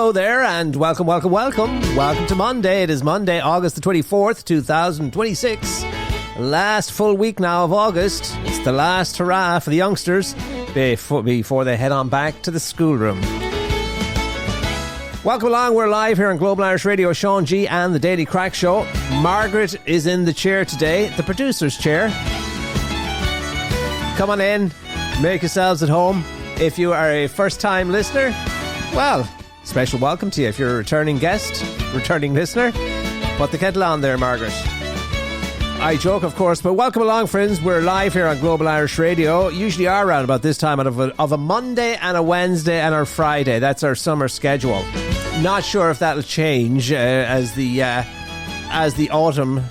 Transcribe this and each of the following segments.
Hello there and welcome to Monday. It is Monday, August the 24th, 2026. Last full week now of August. It's the last hurrah for the youngsters before they head on back to the schoolroom. Welcome along, we're live here on Global Irish Radio, Sean G and the Daily Crack Show. Margaret is in the chair today, the producer's chair. Come on in, make yourselves at home. If you are a first-time listener, well, special welcome to you. If you're a returning guest, returning listener, put the kettle on there, Margaret. I joke, of course, but welcome along, friends. We're live here on Global Irish Radio. Usually are around about this time of a Monday and a Wednesday and a Friday. That's our summer schedule. Not sure if that'll change as the autumn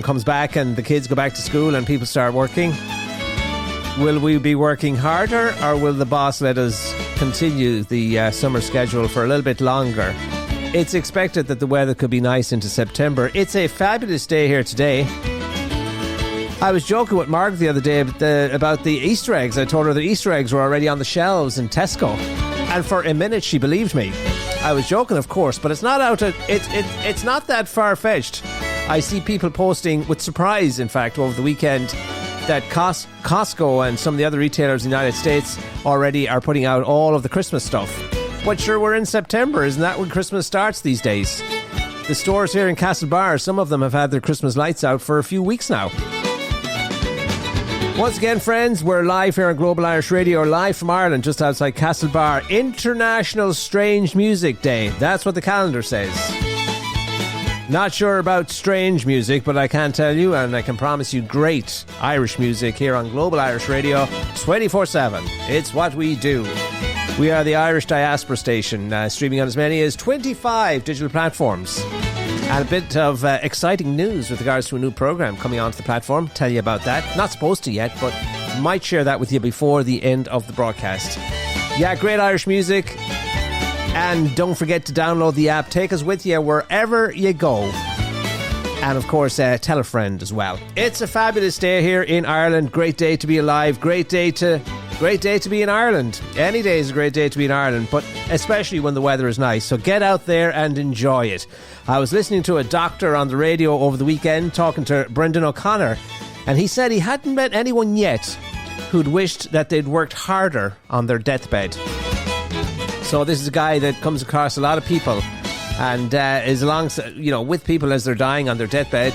comes back and the kids go back to school and people start working. Will we be working harder, or will the boss let us continue the summer schedule for a little bit longer? It's expected that the weather could be nice into September. It's a fabulous day here today. I was joking with Mark the other day about the Easter eggs. I told her the Easter eggs were already on the shelves in Tesco, and for a minute she believed me. I was joking, of course, but it's not it's not that far-fetched. I see people posting with surprise, in fact, over the weekend, that Costco and some of the other retailers in the United States already are putting out all of the Christmas stuff. But sure, we're in September. Isn't that when Christmas starts these days? The stores here in Castlebar, some of them have had their Christmas lights out for a few weeks now. Once again, friends, we're live here on Global Irish Radio, live from Ireland, just outside Castlebar. International Strange Music Day. That's what the calendar says. Not sure about strange music, but I can tell you, and I can promise you, great Irish music here on Global Irish Radio 24/7. It's what we do. We are the Irish Diaspora Station, streaming on as many as 25 digital platforms. And a bit of exciting news with regards to a new program coming onto the platform. Tell you about that. Not supposed to yet, but might share that with you before the end of the broadcast. Yeah, great Irish music. And don't forget to download the app. Take us with you wherever you go. And of course, tell a friend as well. It's a fabulous day here in Ireland. Great day to be alive. Great day to be in Ireland. Any day is a great day to be in Ireland, but especially when the weather is nice. So get out there and enjoy it. I was listening to a doctor on the radio over the weekend talking to Brendan O'Connor, and he said he hadn't met anyone yet who'd wished that they'd worked harder on their deathbed. So this is a guy that comes across a lot of people and is alongside, with people as they're dying on their deathbed,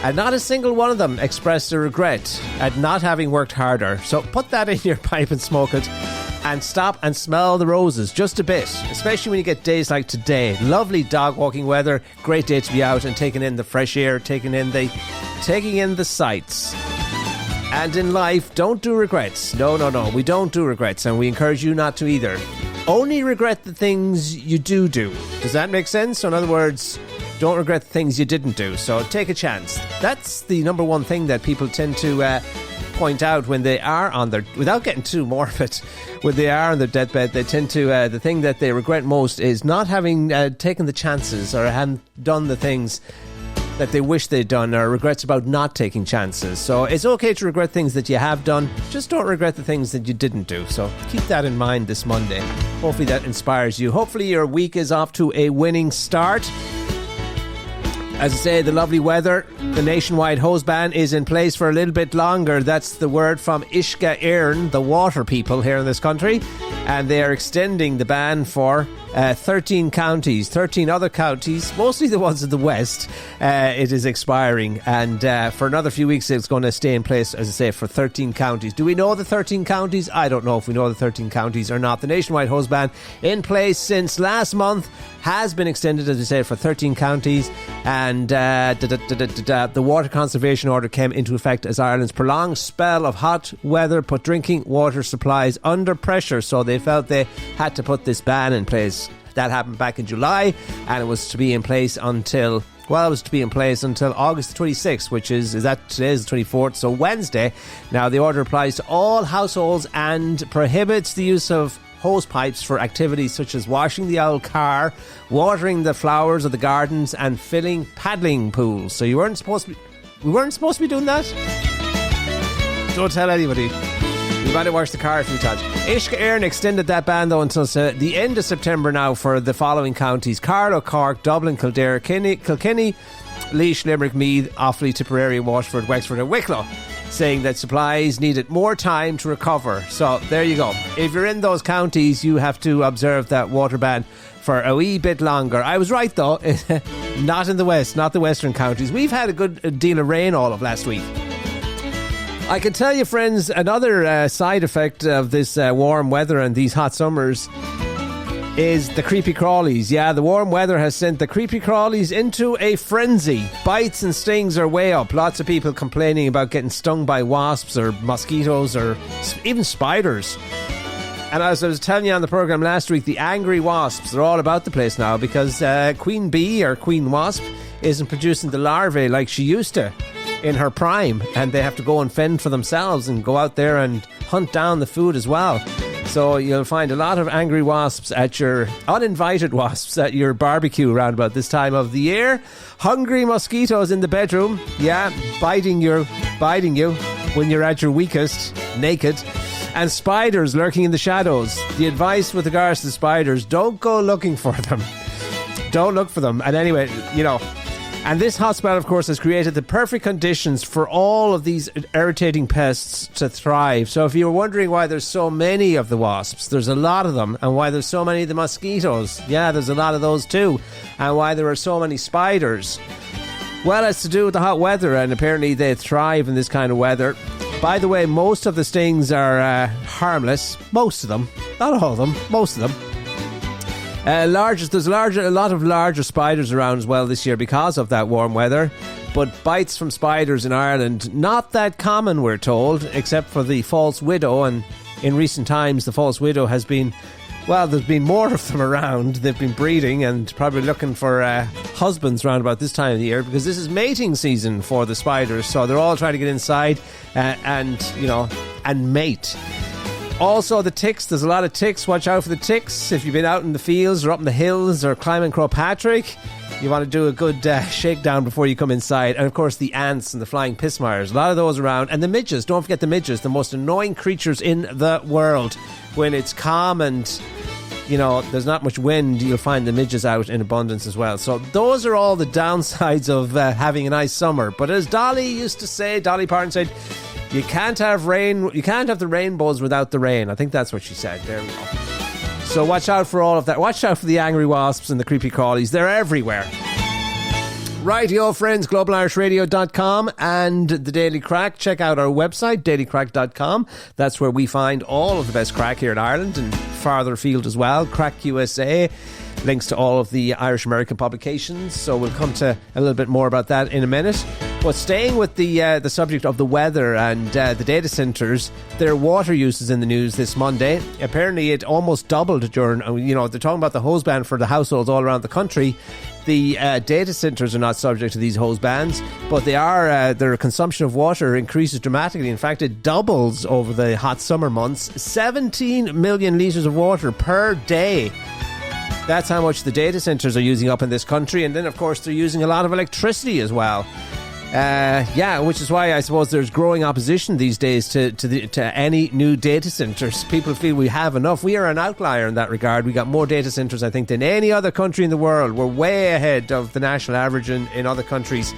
and not a single one of them expressed a regret at not having worked harder. So put that in your pipe and smoke it, and stop and smell the roses just a bit, especially when you get days like today. Lovely dog walking weather, great day to be out and taking in the fresh air, taking in the sights. And in life, don't do regrets. No, we don't do regrets, and we encourage you not to either. Only regret the things you do. Does that make sense? So in other words, don't regret the things you didn't do. So take a chance. That's the number one thing that people tend to point out when they are on their, without getting too morbid, when they are on their deathbed, they tend to, the thing that they regret most is not having taken the chances or hadn't done the things that they wish they'd done, or regrets about not taking chances. So it's okay to regret things that you have done, just don't regret the things that you didn't do. So keep that in mind this Monday. Hopefully that inspires you. Hopefully your week is off to a winning start. As I say, the lovely weather, the nationwide hose ban is in place for a little bit longer. That's the word from Uisce Éireann, the water people here in this country. And they are extending the ban for 13 counties, 13 other counties, mostly the ones in the west. It is expiring. And for another few weeks, it's going to stay in place, as I say, for 13 counties. Do we know the 13 counties? I don't know if we know the 13 counties or not. The nationwide hose ban in place since last month has been extended, as I said, for 13 counties. And the water conservation order came into effect as Ireland's prolonged spell of hot weather put drinking water supplies under pressure. So they felt they had to put this ban in place. That happened back in July, and it was to be in place until August the 26th, which is that today's the 24th, so Wednesday. Now, the order applies to all households and prohibits the use of hose pipes for activities such as washing the old car, watering the flowers of the gardens, and filling paddling pools. So we weren't supposed to be doing that? Don't tell anybody. We might have washed the car a few times. Uisce Éireann extended that ban though until the end of September now for the following counties: Carlow, Cork, Dublin, Kildare, Kilkenny, Laois, Limerick, Meath, Offaly, Tipperary, Waterford, Wexford and Wicklow, saying that supplies needed more time to recover. So there you go. If you're in those counties, you have to observe that water ban for a wee bit longer. I was right though, not in the west, not the western counties. We've had a good deal of rain all of last week. I can tell you, friends, another side effect of this warm weather and these hot summers is the creepy crawlies. Yeah, the warm weather has sent the creepy crawlies into a frenzy. Bites and stings are way up. Lots of people complaining about getting stung by wasps or mosquitoes or even spiders. And as I was telling you on the programme last week, the angry wasps are all about the place now because Queen Bee or Queen Wasp isn't producing the larvae like she used to in her prime, and they have to go and fend for themselves and go out there and hunt down the food as well. So you'll find a lot of angry wasps at your uninvited wasps at your barbecue around about this time of the year. Hungry mosquitoes in the bedroom, yeah, biting you when you're at your weakest, naked. And spiders lurking in the shadows. The advice with regards to spiders: don't go looking for them. Don't look for them. And anyway, and this hot spell, of course, has created the perfect conditions for all of these irritating pests to thrive. So if you're wondering why there's so many of the wasps, there's a lot of them. And why there's so many of the mosquitoes, yeah, there's a lot of those too. And why there are so many spiders, well, it's to do with the hot weather, and apparently they thrive in this kind of weather. By the way, most of the stings are harmless. Most of them. Not all of them. Most of them. There's a lot of larger spiders around as well this year because of that warm weather. But bites from spiders in Ireland, not that common, we're told, except for the false widow. And in recent times, the false widow has been, well, there's been more of them around. They've been breeding and probably looking for husbands around about this time of the year, because this is mating season for the spiders. So they're all trying to get inside and mate. Also, the ticks. There's a lot of ticks. Watch out for the ticks. If you've been out in the fields or up in the hills or climbing Crowpatrick, you want to do a good shakedown before you come inside. And of course, the ants and the flying pismires. A lot of those around. And the midges. Don't forget the midges. The most annoying creatures in the world. When it's calm and, there's not much wind, you'll find the midges out in abundance as well. So those are all the downsides of having a nice summer. But as Dolly Parton said, you can't have rain. You can't have the rainbows without the rain. I think that's what she said. There we go. So watch out for all of that. Watch out for the angry wasps and the creepy crawlies. They're everywhere. Rightio, friends, globalirishradio.com and the Daily Crack. Check out our website, dailycrack.com. That's where we find all of the best crack here in Ireland and farther afield as well. Crack USA. Links to all of the Irish American publications. So we'll come to a little bit more about that in a minute. But staying with the subject of the weather and the data centres, their water use is in the news this Monday. Apparently it almost doubled during, they're talking about the hose ban for the households all around the country. The data centres are not subject to these hose bans, but their consumption of water increases dramatically. In fact, it doubles over the hot summer months. 17 million litres of water per day. That's how much the data centres are using up in this country. And then, of course, they're using a lot of electricity as well. Which is why I suppose there's growing opposition these days to any new data centres. People feel we have enough. We are an outlier in that regard. We got more data centres, I think, than any other country in the world. We're way ahead of the national average in other countries.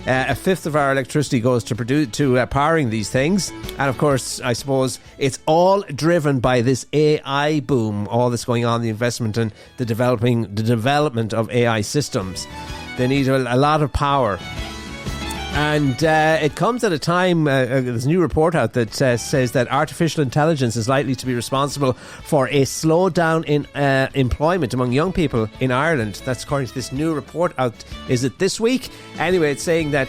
A fifth of our electricity goes to powering these things. And of course, I suppose it's all driven by this AI boom, all that's going on, the investment and the development of AI systems. They need a lot of power. And it comes at a time, there's a new report out that says that artificial intelligence is likely to be responsible for a slowdown in employment among young people in Ireland. That's according to this new report out. Is it this week? Anyway, it's saying that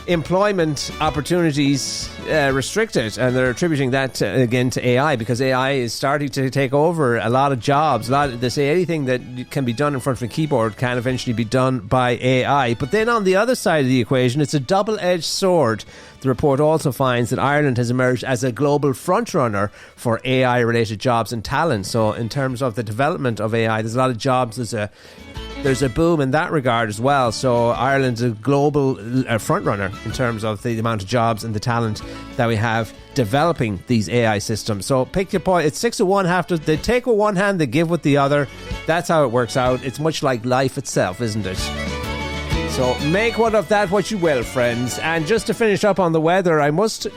employment opportunities restricted, and they're attributing that again to AI, because AI is starting to take over a lot of jobs. They say anything that can be done in front of a keyboard can eventually be done by AI. But then on the other side of the equation, it's a double-edged sword. The report also finds that Ireland has emerged as a global frontrunner for AI-related jobs and talent. So in terms of the development of AI, there's a lot of jobs. There's there's a boom in that regard as well. So Ireland's a global front runner in terms of the amount of jobs and the talent that we have developing these AI systems. So pick your point. It's 6 of one, they take with one hand, they give with the other. That's how it works out. It's much like life itself, isn't it? So make one of that what you will, friends. And just to finish up on the weather, I must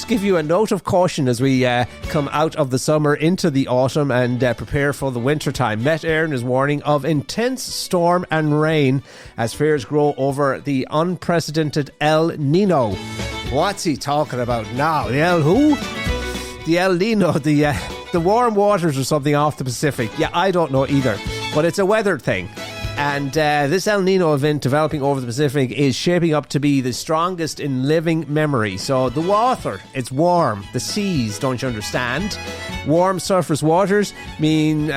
give you a note of caution as we come out of the summer into the autumn and prepare for the winter time. Met Éireann is warning of intense storm and rain as fears grow over the unprecedented El Nino. What's he talking about now? The El who? The El Nino, the warm waters or something off the Pacific. Yeah, I don't know either, but it's a weather thing. And this El Nino event developing over the Pacific is shaping up to be the strongest in living memory. So the water, it's warm. The seas, don't you understand? Warm surface water means,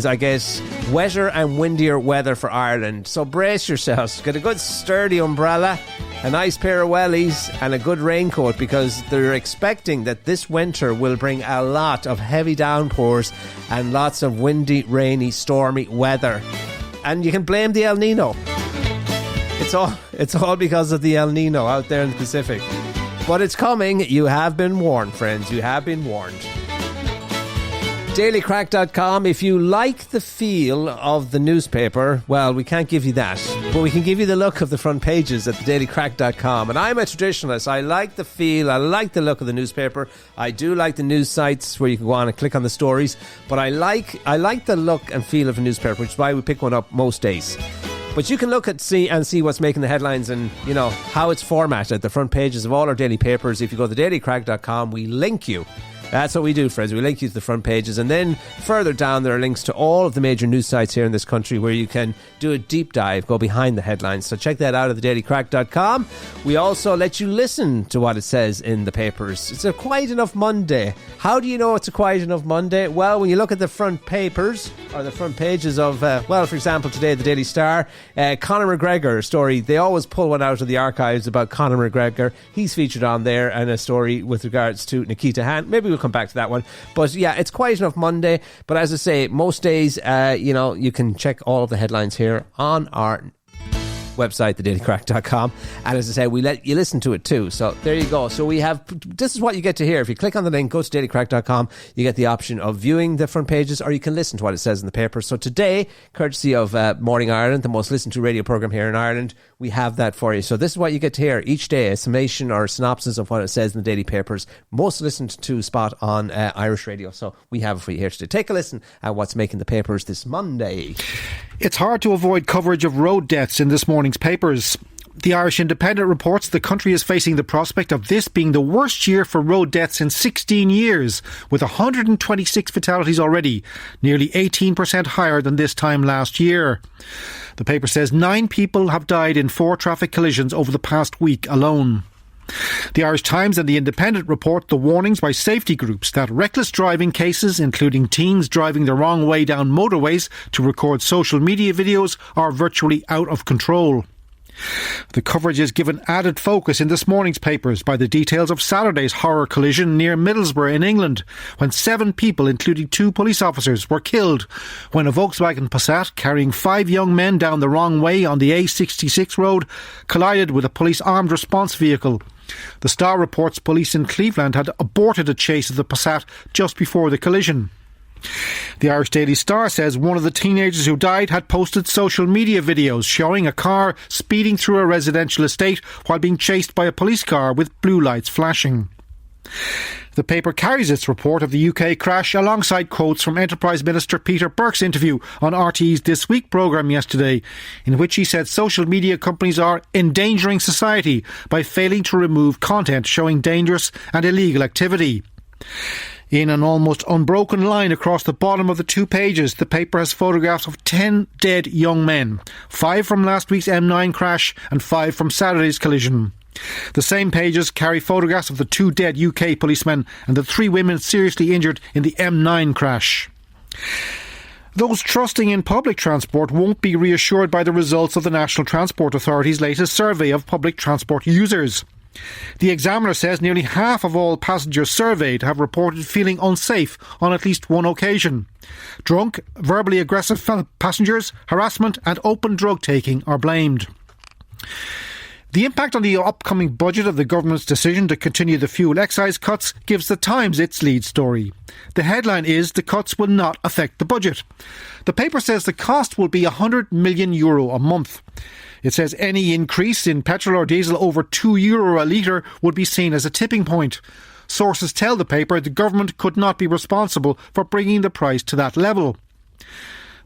I guess, wetter and windier weather for Ireland. So brace yourselves. Get a good sturdy umbrella, a nice pair of wellies and a good raincoat, because they're expecting that this winter will bring a lot of heavy downpours and lots of windy, rainy, stormy weather. And you can blame the El Nino. It's all because of the El Nino out there in the Pacific. But it's coming. You have been warned, friends. You have been warned. dailycrack.com. If you like the feel of the newspaper, well, we can't give you that, but we can give you the look of the front pages at dailycrack.com. And I'm a traditionalist. I like the feel, I like the look of the newspaper. I do like the news sites where you can go on and click on the stories, but I like the look and feel of a newspaper, which is why we pick one up most days. But you can look at see what's making the headlines and, you know, how it's formatted, the front pages of all our daily papers. If you go to dailycrack.com, we link you. That's what we do, friends. We link you to the front pages, and then further down there are links to all of the major news sites here in this country where you can do a deep dive, go behind the headlines. So check that out at thedailycrack.com. We also let you listen to what it says in the papers. It's a quiet enough Monday. How do you know it's a quiet enough Monday? Well, when you look at the front papers or the front pages of, for example, today, the Daily Star, Conor McGregor story. They always pull one out of the archives about Conor McGregor. He's featured on there, and a story with regards to Nikita Hunt. Maybe we'll come back to that one. But yeah, it's quiet enough Monday. But as I say, most days, you can check all of the headlines here on our website, thedailycrack.com, and as I say, we let you listen to it too. So there you go. So we have, this is what you get to hear. If you click on the link, go to dailycrack.com, you get the option of viewing the front pages, or you can listen to what it says in the paper. So today, courtesy of Morning Ireland, the most listened to radio programme here in Ireland, we have that for you. So this is what you get to hear each day, a summation or a synopsis of what it says in the daily papers, most listened to spot on Irish radio. So we have it for you here today. Take a listen at what's making the papers this Monday. It's hard to avoid coverage of road deaths in this morning's papers. The Irish Independent reports the country is facing the prospect of this being the worst year for road deaths in 16 years, with 126 fatalities already, nearly 18% higher than this time last year. The paper says 9 people have died in 4 traffic collisions over the past week alone. The Irish Times and The Independent report the warnings by safety groups that reckless driving cases, including teens driving the wrong way down motorways to record social media videos, are virtually out of control. The coverage is given added focus in this morning's papers by the details of Saturday's horror collision near Middlesbrough in England, when 7 people, including 2 police officers, were killed when a Volkswagen Passat carrying 5 young men down the wrong way on the A66 road collided with a police armed response vehicle. The Star reports police in Cleveland had aborted a chase of the Passat just before the collision. The Irish Daily Star says one of the teenagers who died had posted social media videos showing a car speeding through a residential estate while being chased by a police car with blue lights flashing. The paper carries its report of the UK crash alongside quotes from Enterprise Minister Peter Burke's interview on RTÉ's This Week programme yesterday, in which he said social media companies are endangering society by failing to remove content showing dangerous and illegal activity. In an almost unbroken line across the bottom of the 2 pages, the paper has photographs of 10 dead young men, 5 from last week's M9 crash and 5 from Saturday's collision. The same pages carry photographs of the 2 dead UK policemen and the 3 women seriously injured in the M9 crash. Those trusting in public transport won't be reassured by the results of the National Transport Authority's latest survey of public transport users. The Examiner says nearly half of all passengers surveyed have reported feeling unsafe on at least one occasion. Drunk, verbally aggressive passengers, harassment and open drug taking are blamed. The impact on the upcoming budget of the government's decision to continue the fuel excise cuts gives The Times its lead story. The headline is, the cuts will not affect the budget. The paper says the cost will be €100 million a month. It says any increase in petrol or diesel over €2 a litre would be seen as a tipping point. Sources tell the paper the government could not be responsible for bringing the price to that level.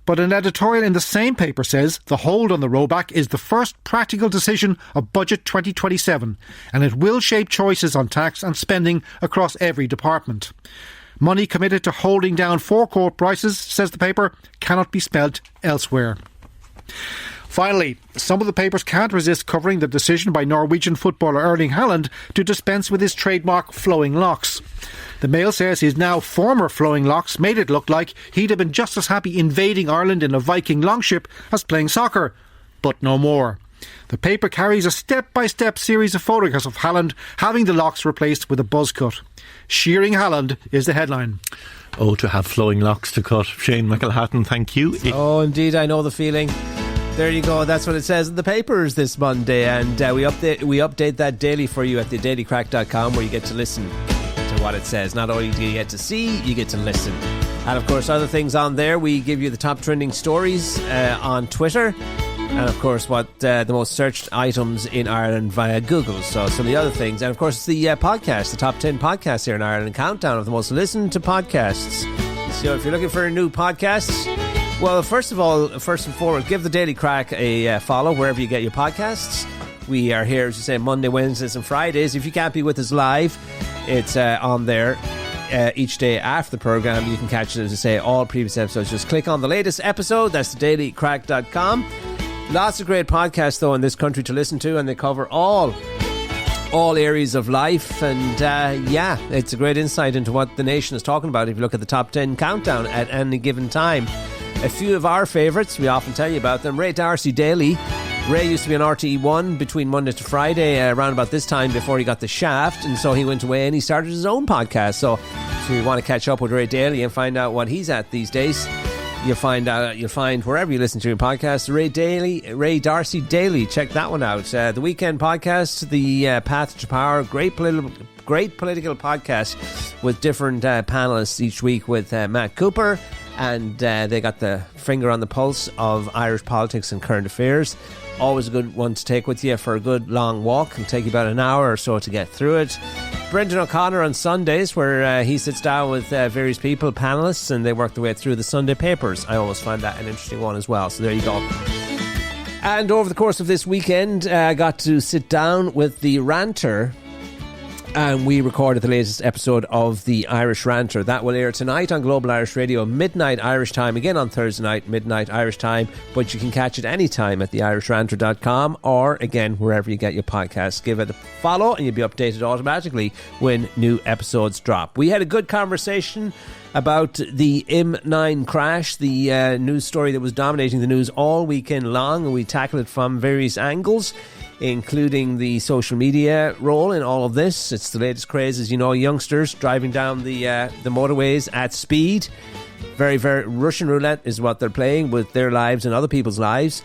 But an editorial in the same paper says the hold on the rollback is the first practical decision of Budget 2027, and it will shape choices on tax and spending across every department. Money committed to holding down forecourt prices, says the paper, cannot be spent elsewhere. Finally, some of the papers can't resist covering the decision by Norwegian footballer Erling Haaland to dispense with his trademark flowing locks. The Mail says his now former flowing locks made it look like he'd have been just as happy invading Ireland in a Viking longship as playing soccer. But no more. The paper carries a step-by-step series of photographs of Haaland having the locks replaced with a buzz cut. Shearing Haaland is the headline. Oh, to have flowing locks to cut. Shane McElhatton, thank you. Oh, indeed, I know the feeling. There you go. That's what it says in the papers this Monday, and we update that daily for you at thedailycrack.com, where you get to listen to what it says. Not only do you get to see, you get to listen. And of course, other things on there, we give you the top trending stories on Twitter, and of course what the most searched items in Ireland via Google. So some of the other things, and of course the podcast, the top 10 podcasts here in Ireland, countdown of the most listened to podcasts. So if you're looking for a new podcast, well, first and foremost, give the Daily Crack a follow wherever you get your podcasts. We are here, as you say, Monday, Wednesdays and Fridays. If you can't be with us live, it's on there each day after the programme. You can catch it, as I say, all previous episodes. Just click on the latest episode. That's thedailycrack.com. Lots of great podcasts, though, in this country to listen to, and they cover all areas of life, and it's a great insight into what the nation is talking about if you look at the top 10 countdown at any given time. A few of our favourites, we often tell you about them. Ray D'Arcy Daily. Ray used to be on RTE1 between Monday to Friday around about this time before he got the shaft, and so he went away and he started his own podcast. So if you want to catch up with Ray Daly and find out what he's at these days, you'll find wherever you listen to your podcast, Ray D'Arcy Daily. Check that one out. The Weekend Podcast, the Path to Power, great political podcast with different panellists each week with Matt Cooper. And they got the finger on the pulse of Irish politics and current affairs. Always a good one to take with you for a good long walk. It'll take you about an hour or so to get through it. Brendan O'Connor on Sundays, where he sits down with various people, panellists, and they work their way through the Sunday papers. I always find that an interesting one as well. So there you go. And over the course of this weekend, I got to sit down with the Ranter, and we recorded the latest episode of The Irish Ranter. That will air tonight on Global Irish Radio, midnight Irish time, again on Thursday night, midnight Irish time, but you can catch it anytime at theirishranter.com or, again, wherever you get your podcasts. Give it a follow and you'll be updated automatically when new episodes drop. We had a good conversation about the M9 crash, the news story that was dominating the news all weekend long, and we tackled it from various angles, including the social media role in all of this. It's the latest craze, as you know, youngsters driving down the motorways at speed. Very, very Russian roulette is what they're playing with their lives and other people's lives.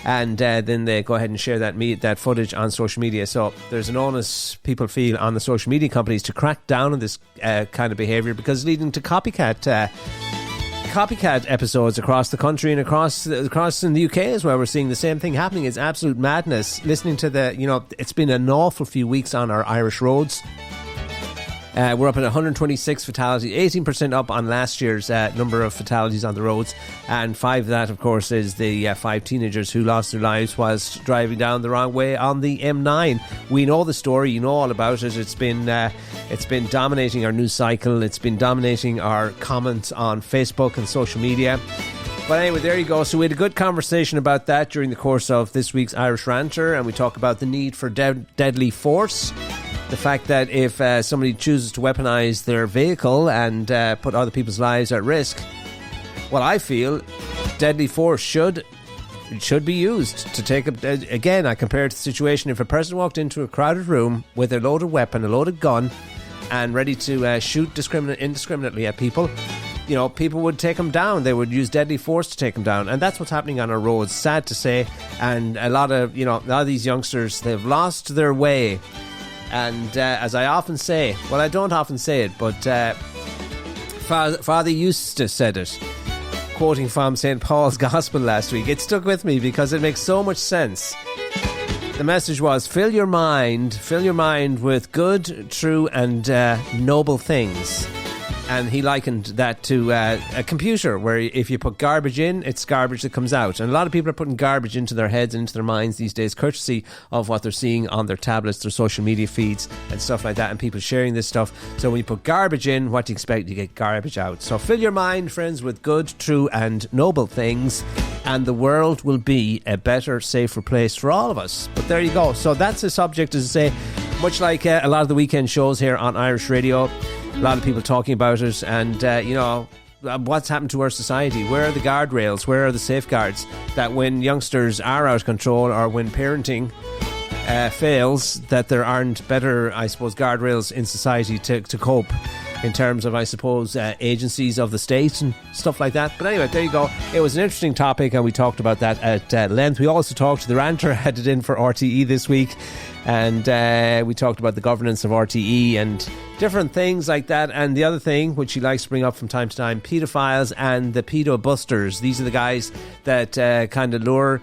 And then they go ahead and share that footage on social media. So there's an onus people feel on the social media companies to crack down on this kind of behaviour, because it's leading to copycat episodes across the country and across in the UK as well. We're seeing the same thing happening. It's absolute madness. Listening to it's been an awful few weeks on our Irish roads. We're up at 126 fatalities, 18% up on last year's number of fatalities on the roads, and 5 of that, of course, is the 5 teenagers who lost their lives whilst driving down the wrong way on the M9. We know the story, you know all about it. It's been dominating our news cycle. It's been dominating our comments on Facebook and social media. But anyway, there you go. So we had a good conversation about that during the course of this week's Irish Ranter, and we talk about the need for deadly force. The fact that if somebody chooses to weaponise their vehicle and put other people's lives at risk, well, I feel deadly force should it should be used to take again, I compare it to the situation if a person walked into a crowded room with a loaded weapon, a loaded gun, and ready to shoot indiscriminately at people. You know, people would take them down. They would use deadly force to take them down, and that's what's happening on our roads. Sad to say, and a lot of these youngsters, they've lost their way. And as I often say, well, I don't often say it, but Father Eustace said it, quoting from St. Paul's Gospel last week. It stuck with me because it makes so much sense. The message was, fill your mind with good, true and noble things. And he likened that to a computer where if you put garbage in, it's garbage that comes out. And a lot of people are putting garbage into their heads and into their minds these days, courtesy of what they're seeing on their tablets, their social media feeds and stuff like that, and people sharing this stuff. So when you put garbage in, what do you expect? You get garbage out. So fill your mind, friends, with good, true and noble things, and the world will be a better, safer place for all of us. But there you go. So that's the subject, as I say, much like a lot of the weekend shows here on Irish Radio. A lot of people talking about it, and what's happened to our society? Where are the guardrails? Where are the safeguards that when youngsters are out of control or when parenting fails, that there aren't better, I suppose, guardrails in society to cope in terms of, I suppose, agencies of the state and stuff like that. But anyway, there you go. It was an interesting topic, and we talked about that at length. We also talked to the ranter, headed in for RTE this week, and we talked about the governance of RTE and different things like that. And the other thing, which he likes to bring up from time to time, paedophiles and the pedo busters. These are the guys that kind of lure...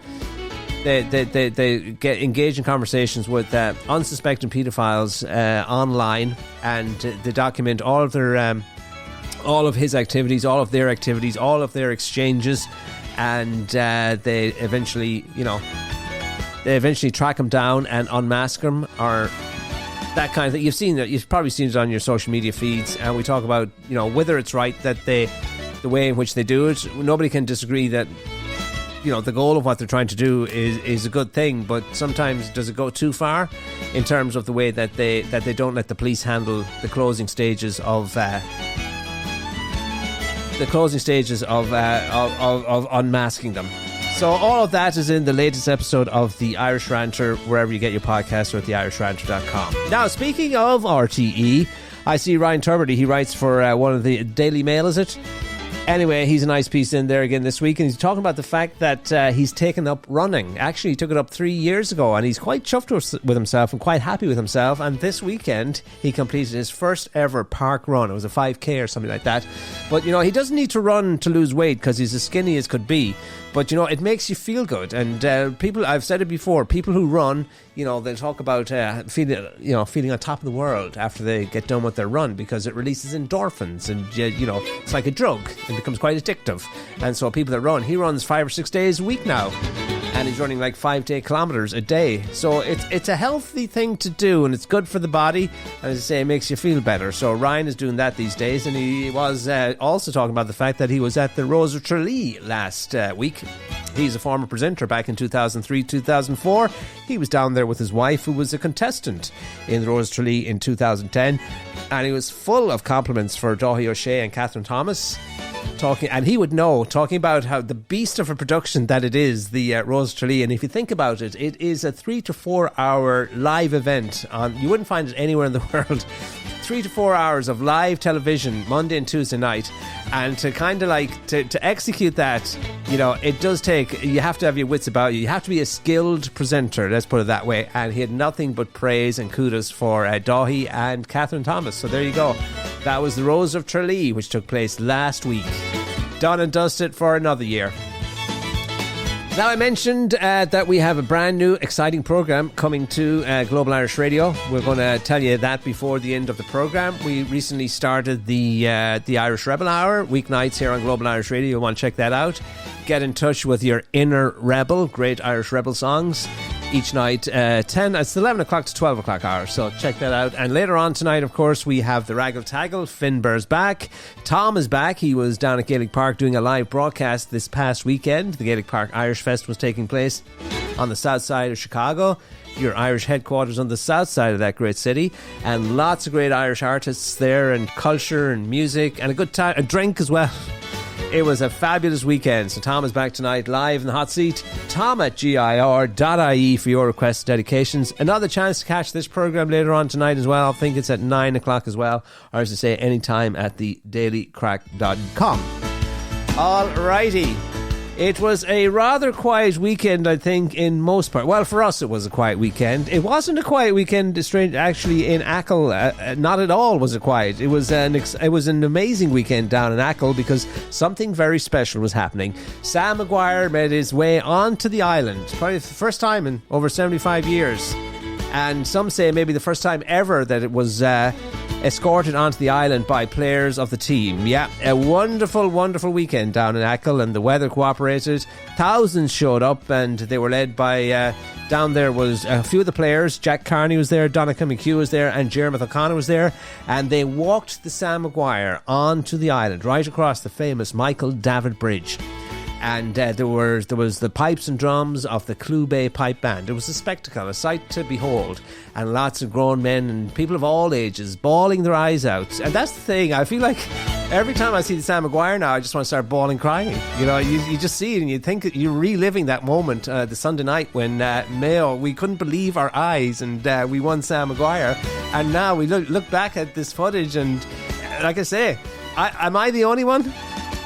They get engaged in conversations with unsuspecting paedophiles online, and they document all of his activities, all of their activities, all of their exchanges, and they eventually track him down and unmask him, or that kind of thing. You've probably seen it on your social media feeds, and we talk about whether it's right that the way in which they do it. Nobody can disagree that the goal of what they're trying to do is a good thing, but sometimes does it go too far in terms of the way that they don't let the police handle the closing stages of unmasking them. So all of that is in the latest episode of The Irish Ranter, wherever you get your podcasts, or at theirishranter.com. Now, speaking of RTE, I see Ryan Tubridy. He writes for one of the Daily Mail, is it? Anyway, he's a nice piece in there again this week, and he's talking about the fact that he's taken up running. Actually, he took it up 3 years ago, and he's quite chuffed with himself and quite happy with himself. And this weekend, he completed his first ever park run. It was a 5K or something like that. But, he doesn't need to run to lose weight because he's as skinny as could be. But, it makes you feel good. And people, I've said it before, people who run, they'll talk about feeling on top of the world after they get done with their run, because it releases endorphins, and, it's like a drug. It becomes quite addictive. And so people that run, he runs 5 or 6 days a week now. And he's running like 5 to 8 kilometres a day. So it's a healthy thing to do, and it's good for the body. And as I say, it makes you feel better. So Ryan is doing that these days, and he was also talking about the fact that he was at the Rose of Tralee last week. He's a former presenter back in 2003, 2004. He was down there with his wife, who was a contestant in the Rose of Tralee in 2010. And he was full of compliments for Dáithí O'Shea and Catherine Thomas. Talking about how the beast of a production that it is, the Rose of Tralee. And if you think about it, it is a 3 to 4 hour live event. You wouldn't find it anywhere in the world. 3 to 4 hours of live television Monday and Tuesday night, and to kind of to execute that, it does take, you have to have your wits about you. You have to be a skilled presenter, let's put it that way. And he had nothing but praise and kudos for Dáithí and Catherine Thomas. So there you go. That was the Rose of Tralee, which took place last week. Done and dusted for another year. Now, I mentioned that we have a brand new exciting programme coming to Global Irish Radio. We're going to tell you that before the end of the programme. We recently started the Irish Rebel Hour, weeknights here on Global Irish Radio. You want to check that out. Get in touch with your inner rebel, great Irish Rebel songs. Each night, it's 11 o'clock to 12 o'clock hour, so check that out. And later on tonight, of course, we have the Raggle Taggle. Finbar's back. Tom is back. He was down at Gaelic Park doing a live broadcast this past weekend. The Gaelic Park Irish Fest was taking place on the south side of Chicago. Your Irish headquarters on the south side of that great city, and lots of great Irish artists there, and culture and music, and a good time, a drink as well. It was a fabulous weekend. So Tom is back tonight, live in the hot seat. Tom at GIR.ie for your requests and dedications. Another chance to catch this programme later on tonight as well. I think it's at 9 o'clock as well. Or as I say, anytime at thedailycrack.com. Alrighty. It was a rather quiet weekend, I think, in most part. Well, for us, it was a quiet weekend. It wasn't a quiet weekend, actually, in Achill. Not at all was it quiet. It was an amazing weekend down in Achill because something very special was happening. Sam Maguire made his way onto the island, probably the first time in over 75 years. And some say maybe the first time ever that it was escorted onto the island by players of the team. Yeah, a wonderful, wonderful weekend down in Achill, and the weather cooperated. Thousands showed up, and they were led by down there was a few of the players. Jack Carney was there, Donncha McHugh was there, and Jeremy O'Connor was there, and they walked the Sam Maguire onto the island right across the famous Michael David Bridge. And there was the pipes and drums of the Clew Bay Pipe Band. It was a spectacle, a sight to behold, and lots of grown men and people of all ages bawling their eyes out. And that's the thing, I feel like every time I see the Sam Maguire now, I just want to start bawling, crying. You know, you just see it and you think you're reliving that moment, the Sunday night when Mayo, we couldn't believe our eyes, and we won Sam Maguire. And now we look back at this footage, and like I say, am I the only one?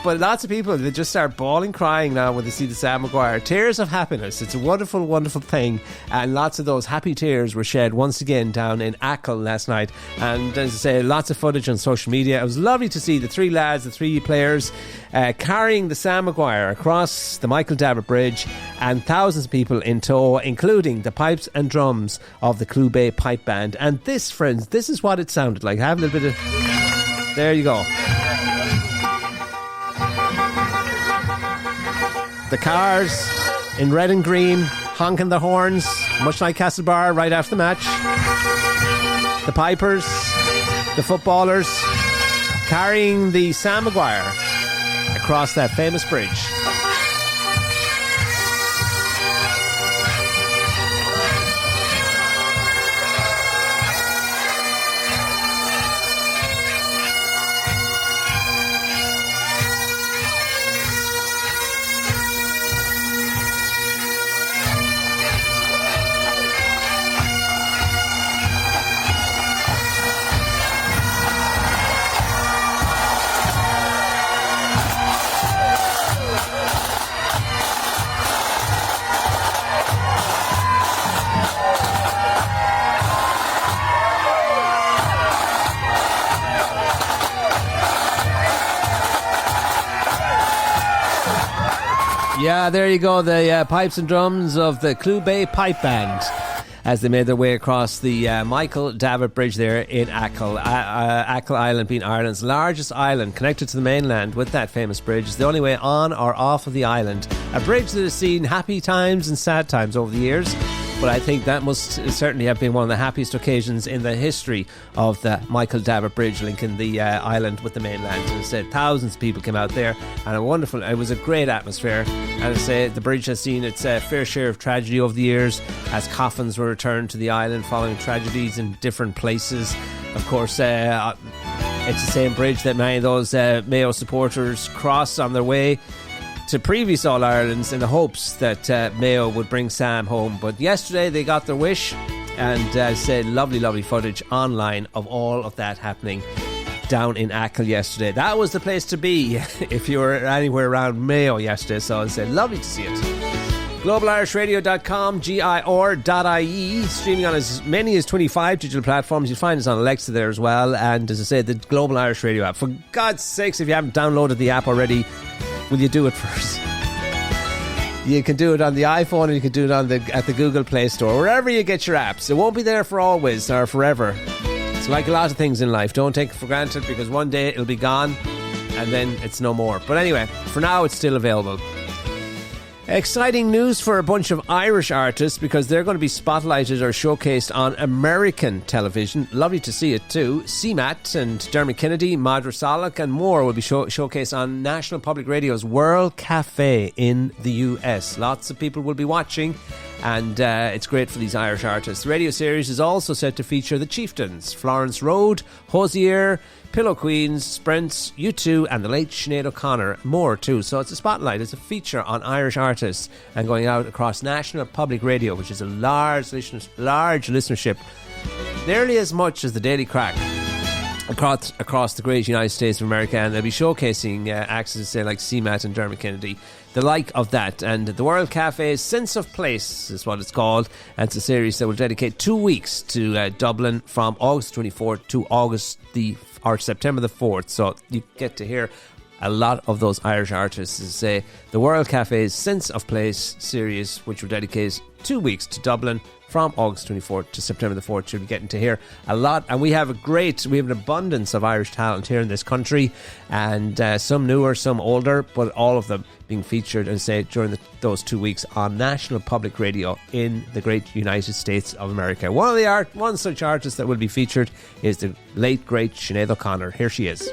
But lots of people, they just start bawling, crying now when they see the Sam Maguire. Tears of happiness. It's a wonderful, wonderful thing. And lots of those happy tears were shed once again down in Achill last night. And as I say, lots of footage on social media. It was lovely to see the three lads, the three players, carrying the Sam Maguire across the Michael David Bridge, and thousands of people in tow, including the pipes and drums of the Clew Bay Pipe Band. And this, friends, this is what it sounded like. Have a little bit of... There you go. The cars in red and green, honking their horns, much like Castlebar right after the match. The pipers, the footballers, carrying the Sam Maguire across that famous bridge. Yeah, there you go, the pipes and drums of the Clew Bay Pipe Band as they made their way across the Michael David Bridge there in Achill. Achill Island being Ireland's largest island, connected to the mainland with that famous bridge. It's the only way on or off of the island. A bridge that has seen happy times and sad times over the years, but I think that must certainly have been one of the happiest occasions in the history of the Michael David Bridge linking the island with the mainland. And I said thousands of people came out there, and it was a great atmosphere. And I say the bridge has seen its fair share of tragedy over the years as coffins were returned to the island following tragedies in different places. Of course, it's the same bridge that many of those Mayo supporters crossed on their way to previous All-Irelands in the hopes that Mayo would bring Sam home. But yesterday they got their wish, and said lovely, lovely footage online of all of that happening down in Achill yesterday. That was the place to be if you were anywhere around Mayo yesterday. So I said lovely to see it. GlobalIrishRadio.com, GIR.ie, streaming on as many as 25 digital platforms. You'll find us on Alexa there as well. And as I said, the Global Irish Radio app. For God's sakes, if you haven't downloaded the app already, will you do it first? You can do it on the iPhone, and you can do it at the Google Play Store, wherever you get your apps. It won't be there for always or forever. It's like a lot of things in life. Don't take it for granted, because one day it'll be gone and then it's no more. But anyway, for now it's still available. Exciting news for a bunch of Irish artists, because they're going to be spotlighted or showcased on American television. Lovely to see it too. CMAT and Dermot Kennedy, Madra Salak and more will be showcased on National Public Radio's World Cafe in the US. Lots of people will be watching, and it's great for these Irish artists. The radio series is also set to feature the Chieftains, Florence Road, Hosier, Pillow Queens, Sprints, U2 and the late Sinead O'Connor. More too. So it's a spotlight, it's a feature on Irish artists and going out across National Public Radio, which is a large listenership, nearly as much as the Daily Crack across the great United States of America, and they'll be showcasing acts, say, like CMAT and Dermot Kennedy, the like of that. And the World Cafe's Sense of Place is what it's called, and it's a series that will dedicate 2 weeks to Dublin from August 24th to September the 4th. So you get to hear a lot of those Irish artists. Say the World Cafe's Sense of Place series, which will dedicate 2 weeks to Dublin from August 24th to September the 4th. You'll be getting to hear a lot, and we have an abundance of Irish talent here in this country, and some newer, some older, but all of them being featured, and say, during those 2 weeks on National Public Radio in the great United States of America. One such artist that will be featured is the late great Sinead O'Connor. Here she is.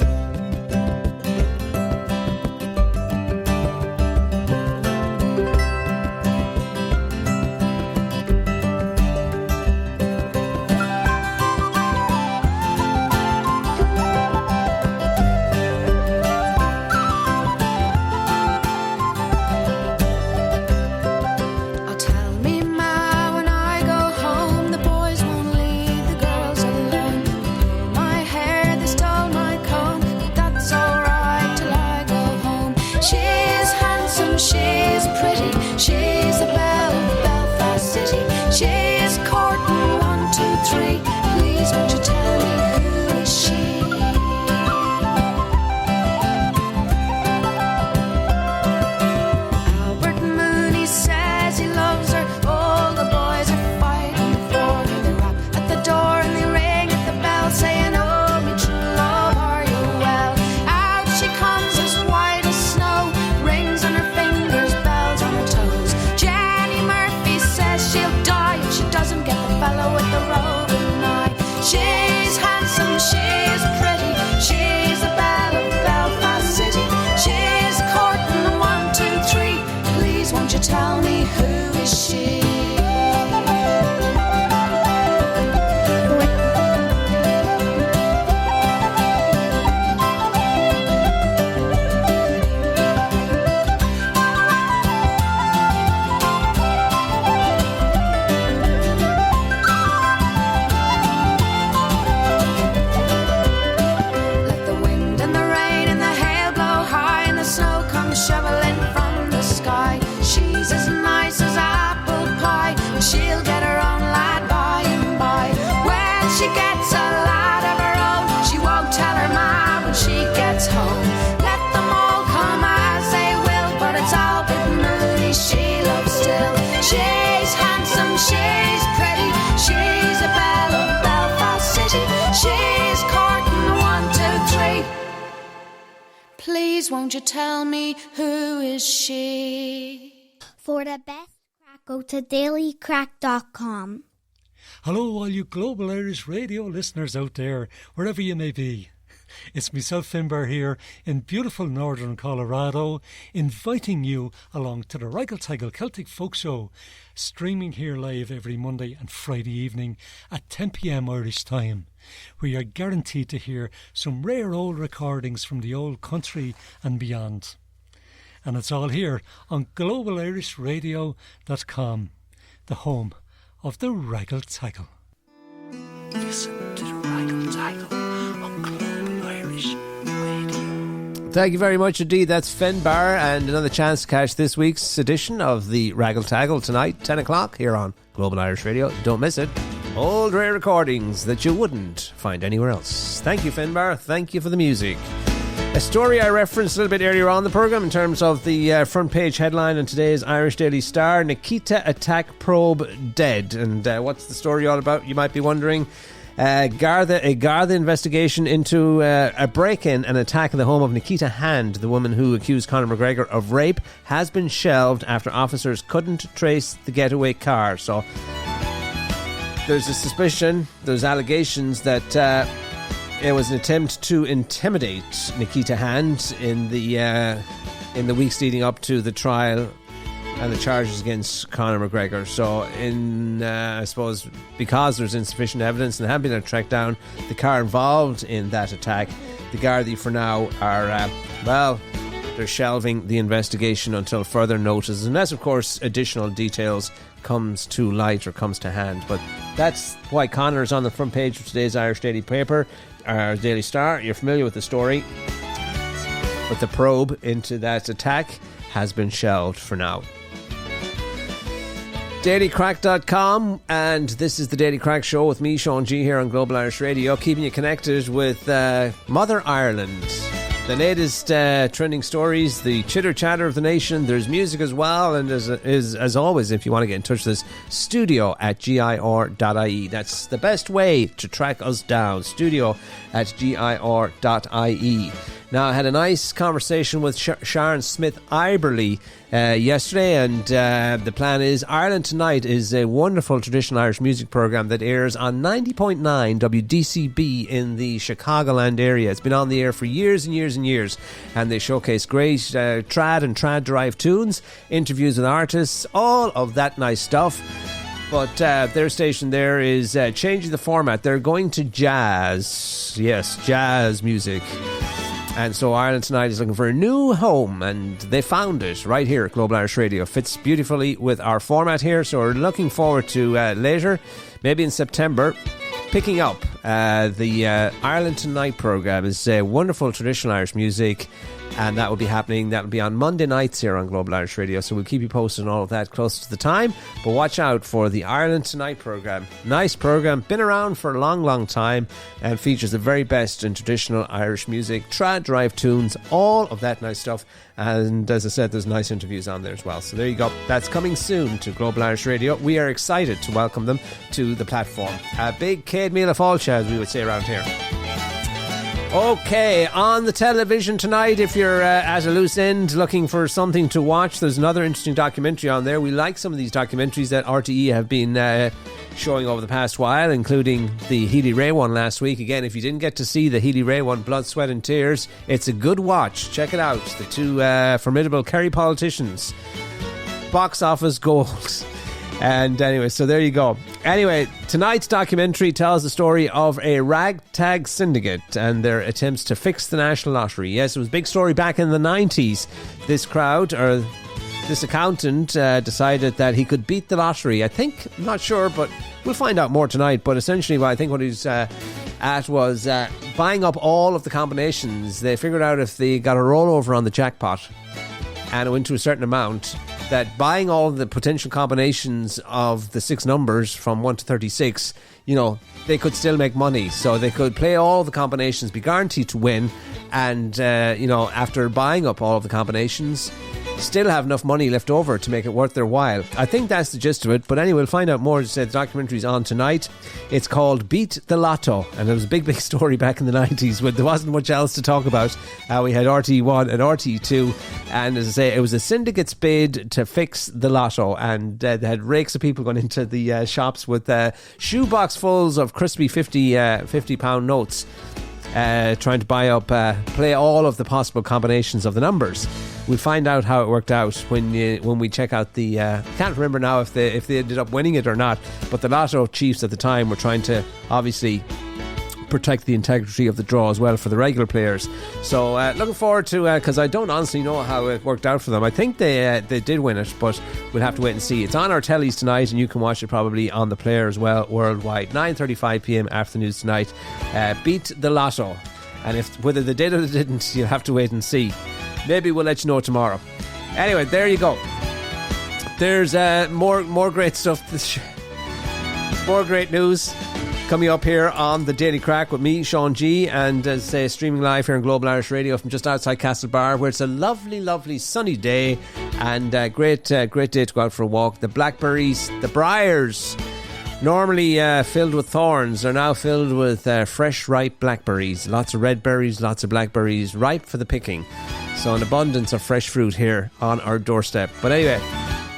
Won't you tell me who is she? For the best crack, go to dailycrack.com. Hello, all you Global Irish Radio listeners out there, wherever you may be. It's myself, Finbar, here in beautiful northern Colorado, inviting you along to the Raggle Celtic Folk Show, streaming here live every Monday and Friday evening at 10 p.m. Irish time, where you're guaranteed to hear some rare old recordings from the old country and beyond. And it's all here on globalirishradio.com, the home of the Raggle Taggle. Listen to the Raggle Taggle on Global Irish Radio. Thank you very much indeed. That's Finbar, and another chance to catch this week's edition of the Raggle Taggle tonight, 10 o'clock, here on Global Irish Radio. Don't miss it. Old rare recordings that you wouldn't find anywhere else. Thank you, Finbar. Thank you for the music. A story I referenced a little bit earlier on the programme in terms of the front page headline in today's Irish Daily Star, Nikita attack probe dead. And what's the story all about, you might be wondering? A Garda investigation into a break-in and attack in the home of Nikita Hand, the woman who accused Conor McGregor of rape, has been shelved after officers couldn't trace the getaway car. So there's a suspicion, there's allegations that it was an attempt to intimidate Nikita Hand in the weeks leading up to the trial and the charges against Conor McGregor. So, I suppose, because there's insufficient evidence and haven't been able to track down the car involved in that attack, the Gardaí for now are, they're shelving the investigation until further notice, unless, of course, additional details comes to light or comes to hand. But that's why Conor is on the front page of today's Irish Daily Paper, our Daily Star. You're familiar with the story, but the probe into that attack has been shelved for now. dailycrack.com, and this is the Daily Crack Show with me, Sean G, here on Global Irish Radio, keeping you connected with Mother Ireland. The latest trending stories, the chitter-chatter of the nation. There's music as well, and as always, if you want to get in touch with us, studio@gir.ie. That's the best way to track us down, studio@gir.ie. Now, I had a nice conversation with Sharon Smith Iberly yesterday, and the plan is Ireland Tonight is a wonderful traditional Irish music programme that airs on 90.9 WDCB in the Chicagoland area. It's been on the air for years and years and years, and they showcase great trad and trad-derived tunes, interviews with artists, all of that nice stuff. But their station there is changing the format. They're going to jazz. Yes, jazz music. And so Ireland Tonight is looking for a new home, and they found it right here at Global Irish Radio. Fits beautifully with our format here, so we're looking forward to later, maybe in September, picking up the Ireland Tonight programme. Is wonderful traditional Irish music, and that will be happening. That will be on Monday nights here on Global Irish Radio, so we'll keep you posted on all of that close to the time. But watch out for the Ireland Tonight programme. Nice programme, been around for a long, long time, and features the very best in traditional Irish music, trad-derived tunes, all of that nice stuff. And as I said, there's nice interviews on there as well. So there you go. That's coming soon to Global Irish Radio. We are excited to welcome them to the platform. A big Céad Míle Fáilte, as we would say around here. Okay, on the television tonight, if you're at a loose end looking for something to watch, there's another interesting documentary on there. We like some of these documentaries that RTE have been showing over the past while, including the Healy Rae one last week. Again, if you didn't get to see the Healy Rae one, Blood, Sweat and Tears, it's a good watch. Check it out. The two formidable Kerry politicians. Box office gold. And anyway, so there you go. Anyway, tonight's documentary tells the story of a ragtag syndicate and their attempts to fix the National Lottery. Yes, it was a big story back in the 90s. This crowd, or this accountant, decided that he could beat the lottery. I think, I'm not sure, but we'll find out more tonight. But essentially, what he's at was buying up all of the combinations. They figured out if they got a rollover on the jackpot and it went to a certain amount, that buying all the potential combinations of the 6 numbers from 1 to 36, they could still make money. So they could play all the combinations, be guaranteed to win, and, after buying up all of the combinations, still have enough money left over to make it worth their while. I think that's the gist of it. But anyway, we'll find out more. As I said, the documentary's on tonight. It's called Beat the Lotto, and it was a big story back in the 90s when there wasn't much else to talk about. We had RTE1 and RTE2, and as I say, it was a syndicate's bid to fix the lotto, and they had rakes of people going into the shops with shoebox fulls of crispy £50 notes, trying to buy up, play all of the possible combinations of the numbers. We'll find out how it worked out when we check out the... can't remember now if they ended up winning it or not, but the Lotto chiefs at the time were trying to obviously protect the integrity of the draw as well for the regular players. So looking forward to, because I don't honestly know how it worked out for them. I think they did win it, but we'll have to wait and see. It's on our tellies tonight, and you can watch it probably on the Player as well worldwide. 9:35pm after the news tonight. Beat the Lotto, and whether they did or they didn't, you'll have to wait and see. Maybe we'll let you know tomorrow. Anyway, there you go. There's more great stuff. More great news coming up here on the Daily Crack with me, Sean G, and as I say, streaming live here on Global Irish Radio from just outside Castlebar, where it's a lovely, lovely sunny day, and great day to go out for a walk. The blackberries, the briars, normally filled with thorns, are now filled with fresh, ripe blackberries. Lots of red berries, lots of blackberries, ripe for the picking. So an abundance of fresh fruit here on our doorstep. But anyway,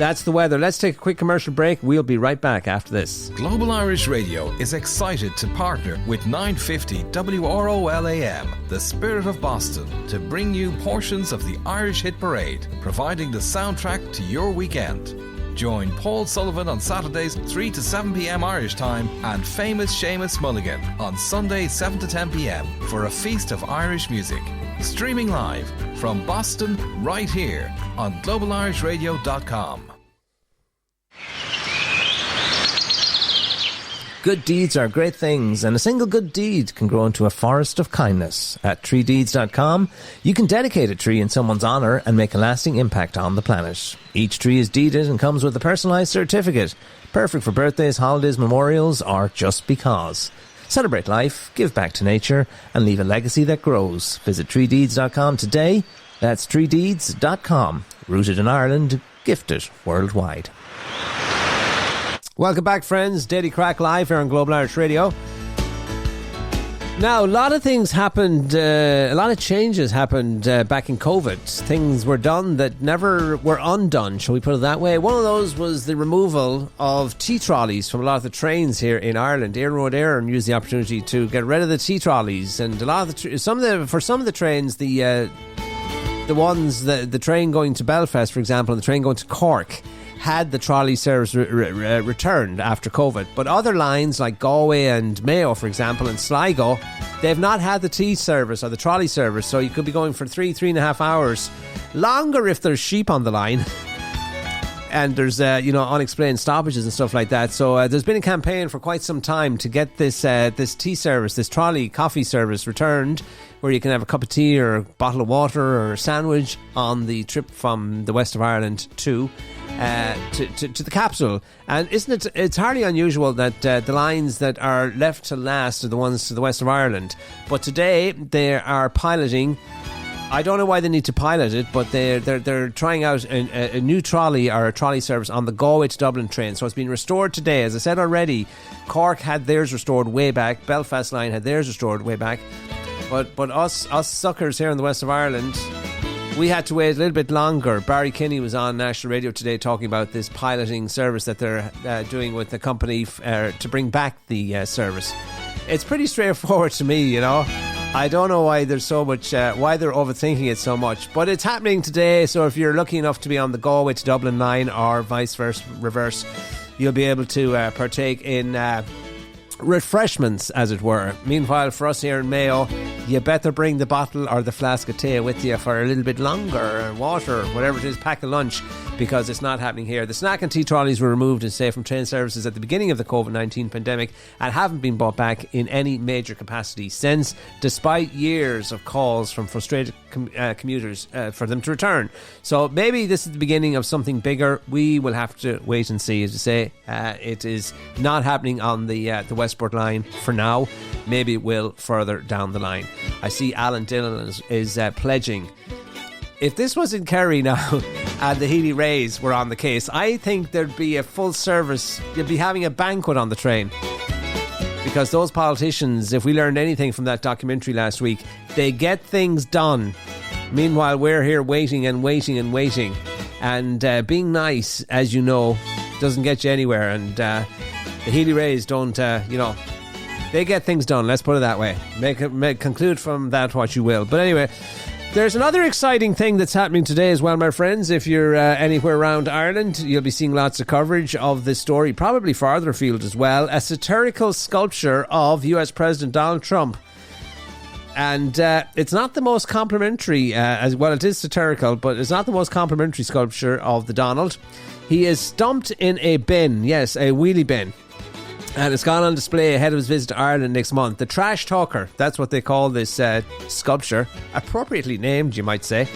That's the weather. Let's take a quick commercial break. We'll be right back after this. Global Irish Radio is excited to partner with 950 WROL AM, the Spirit of Boston, to bring you portions of the Irish Hit Parade, providing the soundtrack to your weekend. Join Paul Sullivan on Saturdays 3 to 7 p.m. Irish time and famous Seamus Mulligan on Sundays 7 to 10 p.m. for a feast of Irish music. Streaming live from Boston right here on globalirishradio.com. Good deeds are great things, and a single good deed can grow into a forest of kindness. At treedeeds.com, you can dedicate a tree in someone's honour and make a lasting impact on the planet. Each tree is deeded and comes with a personalised certificate, perfect for birthdays, holidays, memorials, or just because. Celebrate life, give back to nature, and leave a legacy that grows. Visit treedeeds.com today. That's treedeeds.com. Rooted in Ireland, gifted worldwide. Welcome back, friends. Daily Crack live here on Global Irish Radio. Now, a lot of things happened, a lot of changes happened back in COVID. Things were done that never were undone, shall we put it that way. One of those was the removal of tea trolleys from a lot of the trains here in Ireland. Éireann Road Éireann used the opportunity to get rid of the tea trolleys, and a lot of the for some of the trains, the train going to Belfast, for example, and the train going to Cork had the trolley service returned after COVID. But other lines like Galway and Mayo, for example, and Sligo, they've not had the tea service or the trolley service, so you could be going for 3.5 hours longer if there's sheep on the line and there's unexplained stoppages and stuff like that. So there's been a campaign for quite some time to get this tea service, this trolley coffee service returned, where you can have a cup of tea or a bottle of water or a sandwich on the trip from the west of Ireland to the capital. And it's hardly unusual that the lines that are left to last are the ones to the west of Ireland. But today they are piloting. I don't know why they need to pilot it, but they're trying out a new trolley or a trolley service on the Galway to Dublin train. So it's been restored today. As I said already, Cork had theirs restored way back. Belfast line had theirs restored way back. But us suckers here in the west of Ireland, we had to wait a little bit longer. Barry Kinney was on national radio today talking about this piloting service that they're doing with the company to bring back the service. It's pretty straightforward to me, you know. I don't know why there's so much, why they're overthinking it so much, but it's happening today. So if you're lucky enough to be on the Galway to Dublin line or vice versa, reverse, you'll be able to partake in refreshments, as it were. Meanwhile, for us here in Mayo, you better bring the bottle or the flask of tea with you for a little bit longer, water, whatever it is, pack a lunch, because it's not happening here. The snack and tea trolleys were removed and saved from train services at the beginning of the COVID-19 pandemic and haven't been brought back in any major capacity since, despite years of calls from frustrated commuters for them to return. So maybe this is the beginning of something bigger. We will have to wait and see. As you say, it is not happening on the Westport line for now. Maybe it will further down the line. I see Alan Dillon is pledging. If this was in Kerry now and the Healy Rays were on the case, I think there'd be a full service. You'd be having a banquet on the train. Because those politicians, if we learned anything from that documentary last week, they get things done. Meanwhile, we're here waiting and waiting and waiting. And being nice, as you know, doesn't get you anywhere. And the Healy Rays don't, they get things done. Let's put it that way. Conclude from that what you will. But anyway, there's another exciting thing that's happening today as well, my friends. If you're anywhere around Ireland, you'll be seeing lots of coverage of this story, probably farther afield as well. A satirical sculpture of US President Donald Trump. And it's not the most complimentary, as well, it is satirical, but it's not the most complimentary sculpture of the Donald. He is stumped in a bin, yes, a wheelie bin. And it's gone on display ahead of his visit to Ireland next month. The Trash Talker, that's what they call this sculpture. Appropriately named, you might say.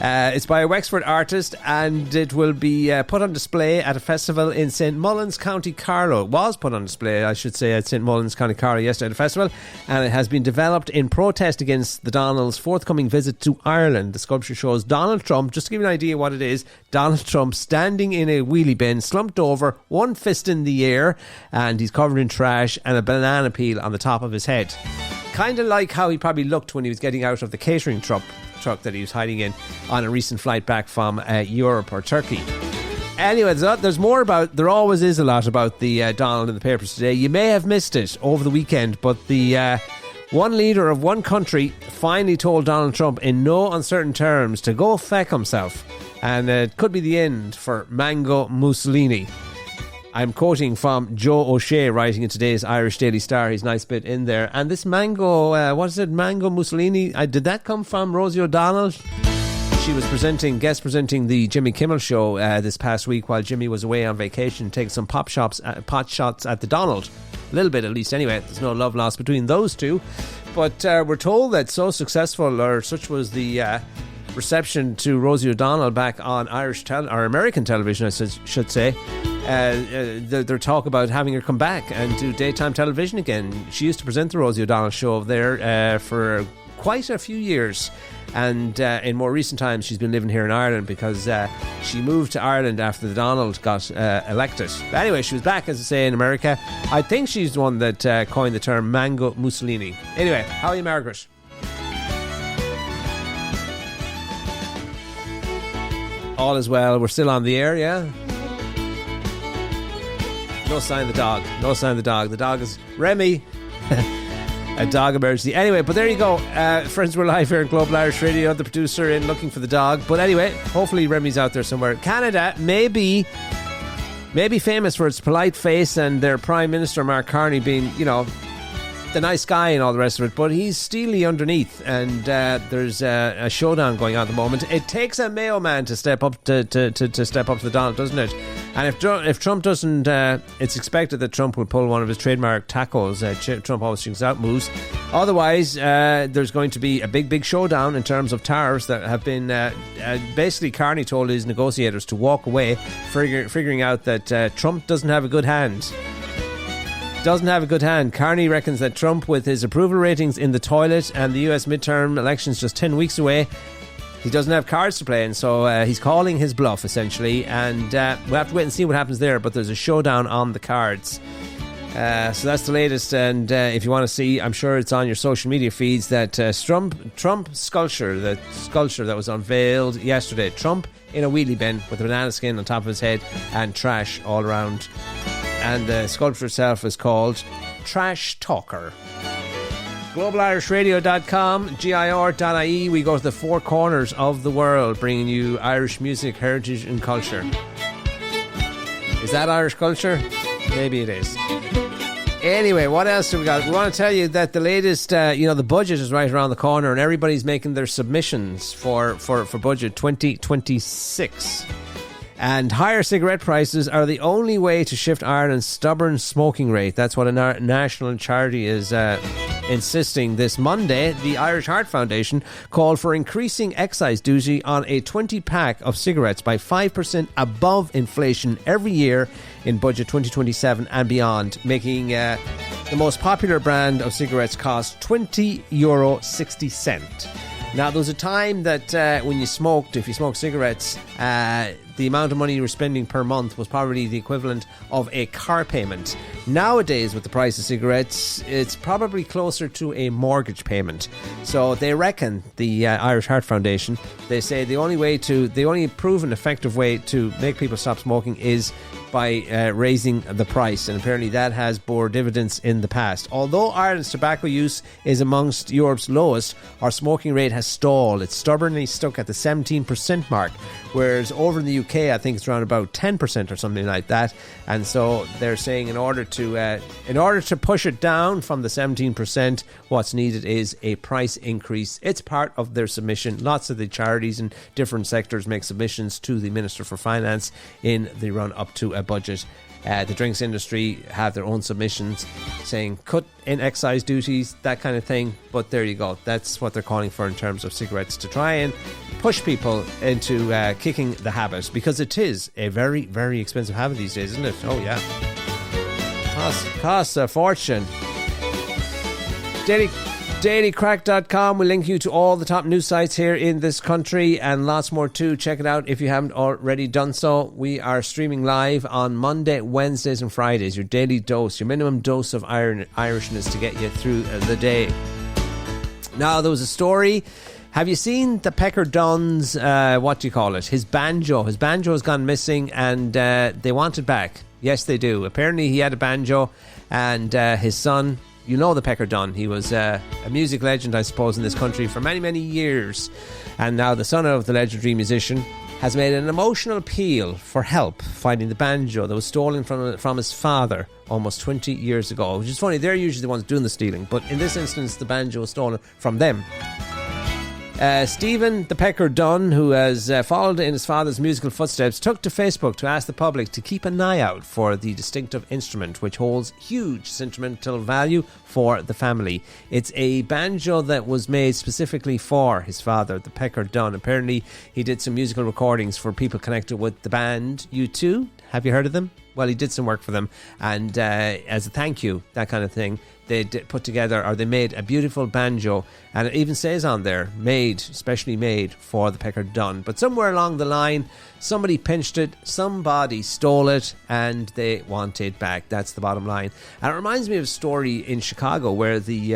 It's by a Wexford artist, and it will be put on display at a festival in St. Mullins, County Carlow. It was put on display, I should say, at St. Mullins, County Carlow yesterday at a festival, and it has been developed in protest against the Donald's forthcoming visit to Ireland. The sculpture shows Donald Trump, just to give you an idea what it is, Donald Trump standing in a wheelie bin, slumped over, one fist in the air, and he's covered in trash and a banana peel on the top of his head. Kind of like how he probably looked when he was getting out of the catering truck that he was hiding in on a recent flight back from Europe or Turkey. Anyway, there always is a lot about the Donald in the papers today. You may have missed it over the weekend, but the one leader of one country finally told Donald Trump in no uncertain terms to go feck himself. And it could be the end for Mango Mussolini. I'm quoting from Joe O'Shea, writing in today's Irish Daily Star. He's a nice bit in there. And this Mango, what is it, Mango Mussolini? Did that come from Rosie O'Donnell? She was guest presenting the Jimmy Kimmel show this past week while Jimmy was away on vacation, taking some pot shots at the Donald. A little bit, at least, anyway. There's no love lost between those two. But we're told that so successful, or such was the reception to Rosie O'Donnell back on or American television, I should say. Their talk about having her come back and do daytime television again. She used to present the Rosie O'Donnell show over there for quite a few years, and in more recent times she's been living here in Ireland because she moved to Ireland after the Donald got elected. But anyway, she was back, as I say, in America. I think she's the one that coined the term Mango Mussolini. Anyway, how are you, Margaret? All is well. We're still on the air, yeah? No sign of the dog. No sign of the dog. The dog is Remy. A dog emergency. Anyway, but there you go. Friends, we're live here at Global Irish Radio. The producer in looking for the dog. But anyway, hopefully Remy's out there somewhere. Canada may be famous for its polite face and their Prime Minister, Mark Carney, being, the nice guy and all the rest of it, but he's steely underneath, and there's a showdown going on at the moment. It takes a Mayo man to step up to step up to the Donald, doesn't it? And if Trump doesn't, it's expected that Trump will pull one of his trademark tacos. Trump always thinks out moves. Otherwise, there's going to be a big showdown in terms of tariffs that have been basically Carney told his negotiators to walk away, figuring out that Trump doesn't have a good hand. Carney reckons that Trump, with his approval ratings in the toilet and the US midterm elections just 10 weeks away, he doesn't have cards to play, and so he's calling his bluff, essentially, and we'll have to wait and see what happens there, but there's a showdown on the cards. So that's the latest, and if you want to see, I'm sure it's on your social media feeds, that Trump sculpture, the sculpture that was unveiled yesterday, Trump in a wheelie bin with a banana skin on top of his head and trash all around. And the sculpture itself is called Trash Talker. GlobalIrishRadio.com, GIR.ie. We go to the four corners of the world, bringing you Irish music, heritage and culture. Is that Irish culture? Maybe it is. Anyway, what else have we got? We want to tell you that the latest, the budget is right around the corner, and everybody's making their submissions for budget 2026. And higher cigarette prices are the only way to shift Ireland's stubborn smoking rate. That's what a national charity is insisting this Monday. The Irish Heart Foundation called for increasing excise duty on a 20-pack of cigarettes by 5% above inflation every year in budget 2027 and beyond, making the most popular brand of cigarettes cost €20.60. Now, there was a time that when you smoked, if you smoked cigarettes, the amount of money you were spending per month was probably the equivalent of a car payment. Nowadays, with the price of cigarettes, it's probably closer to a mortgage payment. So they reckon, the Irish Heart Foundation, they say the only proven effective way to make people stop smoking is by raising the price, and apparently that has bore dividends in the past. Although Ireland's tobacco use is amongst Europe's lowest, our smoking rate has stalled. It's stubbornly stuck at the 17% mark, whereas over in the UK, I think it's around about 10% or something like that. And so they're saying in order to push it down from the 17%, what's needed is a price increase. It's part of their submission. Lots of the charities in different sectors make submissions to the Minister for Finance in the run up to a budget. The drinks industry have their own submissions saying cut in excise duties, that kind of thing. But there you go. That's what they're calling for in terms of cigarettes, to try and push people into kicking the habit, because it is a very, very expensive habit these days, isn't it? Oh, yeah. Costs a fortune. DailyCrack.com will link you to all the top news sites here in this country and lots more too. Check it out if you haven't already done so. We are streaming live on Monday, Wednesdays and Fridays. Your daily dose, your minimum dose of Irishness to get you through the day. Now, there was a story Have you seen the Pecker Dunn's, what do you call it? His banjo. His banjo has gone missing and they want it back. Yes, they do. Apparently he had a banjo and his son, you know the Pecker Dunn. He was a music legend, I suppose, in this country for many, many years. And now the son of the legendary musician has made an emotional appeal for help finding the banjo that was stolen from his father almost 20 years ago. Which is funny, they're usually the ones doing the stealing, but in this instance the banjo was stolen from them. Stephen the Pecker Dunn, who has followed in his father's musical footsteps, took to Facebook to ask the public to keep an eye out for the distinctive instrument, which holds huge sentimental value for the family. It's a banjo that was made specifically for his father, the Pecker Dunn. Apparently he did some musical recordings for people connected with the band U2. Have you heard of them? Well, he did some work for them, and as a thank you, that kind of thing, they put together, or they made a beautiful banjo, and it even says on there, specially made for the Pecker Dunn. But somewhere along the line, somebody pinched it, somebody stole it, and they want it back. That's the bottom line. And it reminds me of a story in Chicago where the